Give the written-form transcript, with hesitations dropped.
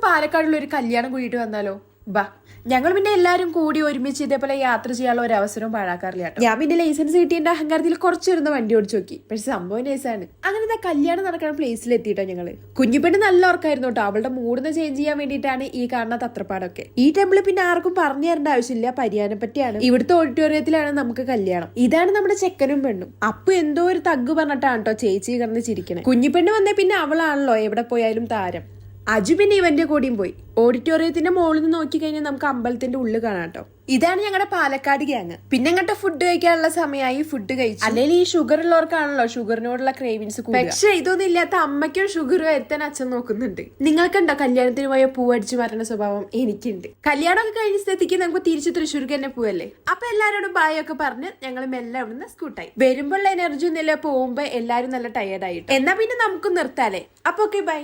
പാലക്കാടുള്ള ഒരു കല്യാണം കൂടിയിട്ട് വന്നാലോ? ബാ, ഞങ്ങൾ പിന്നെ എല്ലാരും കൂടി ഒരുമിച്ച് ഇതേപോലെ യാത്ര ചെയ്യാനുള്ള ഒരു അവസരവും പാഴാക്കാറില്ല കേട്ടോ. ഞാൻ പിന്നെ ലൈസൻസ് കിട്ടിയതിന്റെ അഹങ്കാരത്തിൽ കുറച്ചിരുന്ന് വണ്ടി ഓടിച്ചു നോക്കി, പക്ഷെ സംഭവം നൈസാണ്. അങ്ങനത്തെ കല്യാണം നടക്കുന്ന പ്ലേസിൽ എത്തിയിട്ടോ ഞങ്ങള്. കുഞ്ഞിപ്പെണ്ണ് നല്ല ഓർക്കായിരുന്നു കേട്ടോ. അവളുടെ മൂഡിന്ന് ചേഞ്ച് ചെയ്യാൻ വേണ്ടിയിട്ടാണ് ഈ കാണുന്ന തത്രപ്പാടൊക്കെ. ഈ ടെമ്പിൾ പിന്നെ ആർക്കും പറഞ്ഞു തരേണ്ട ആവശ്യമില്ല, പരിയാനെ പറ്റിയാണ്. ഇവിടുത്തെ ഓഡിറ്റോറിയത്തിലാണ് നമുക്ക് കല്യാണം. ഇതാണ് നമ്മുടെ ചെക്കനും പെണ്ണും. അപ്പൊ എന്തോ ഒരു തഗ് പറഞ്ഞിട്ടാണ് കേട്ടോ ചേച്ചി കിടന്ന് ചിരിക്കണേ. കുഞ്ഞിപ്പെണ്ണ് വന്നേ പിന്നെ അവളാണല്ലോ എവിടെ പോയാലും താരം. അജു പിന്നെ ഇവന്റെ കൂടിയും പോയി. ഓഡിറ്റോറിയത്തിന്റെ മുകളിൽ നിന്ന് നോക്കി കഴിഞ്ഞാൽ നമുക്ക് അമ്പലത്തിന്റെ ഉള്ളിൽ കാണാം കേട്ടോ. ഇതാണ് ഞങ്ങളുടെ പാലക്കാട് ഗ്യാങ്. പിന്നെ അങ്ങോട്ട് ഫുഡ് കഴിക്കാനുള്ള സമയമായി. ഫുഡ് കഴിച്ചു. അല്ലെങ്കിൽ ഈ ഷുഗർ ഉള്ളവർക്കാണല്ലോ ഷുഗറിനോടുള്ള ക്രേവിങ്സ് കൂടുതൽ. പക്ഷെ ഇതൊന്നും ഇല്ലാത്ത അമ്മയ്ക്കും ഷുഗർ വരുത്താൻ അച്ഛൻ നോക്കുന്നുണ്ട്. നിങ്ങൾക്കുണ്ടോ കല്യാണത്തിന് പോയ പൂവടിച്ചു മാറുന്ന സ്വഭാവം? എനിക്കുണ്ട്. കല്യാണമൊക്കെ കഴിഞ്ഞ സ്ഥിതിക്ക് നമുക്ക് തിരിച്ച് തൃശ്ശൂർക്ക് തന്നെ പോവല്ലേ. അപ്പൊ എല്ലാരോടും ബായ് ഒക്കെ പറഞ്ഞ് ഞങ്ങൾ മെല്ലെ അവിടുന്ന് സ്കൂട്ടായി. വരുമ്പോഴുള്ള എനർജി ഒന്നുമില്ല, പോകുമ്പോ എല്ലാരും നല്ല ടയേർഡ് ആയിട്ട്. എന്നാ പിന്നെ നമുക്ക് നിർത്താലേ. അപ്പൊ ഓക്കെ, ബൈ.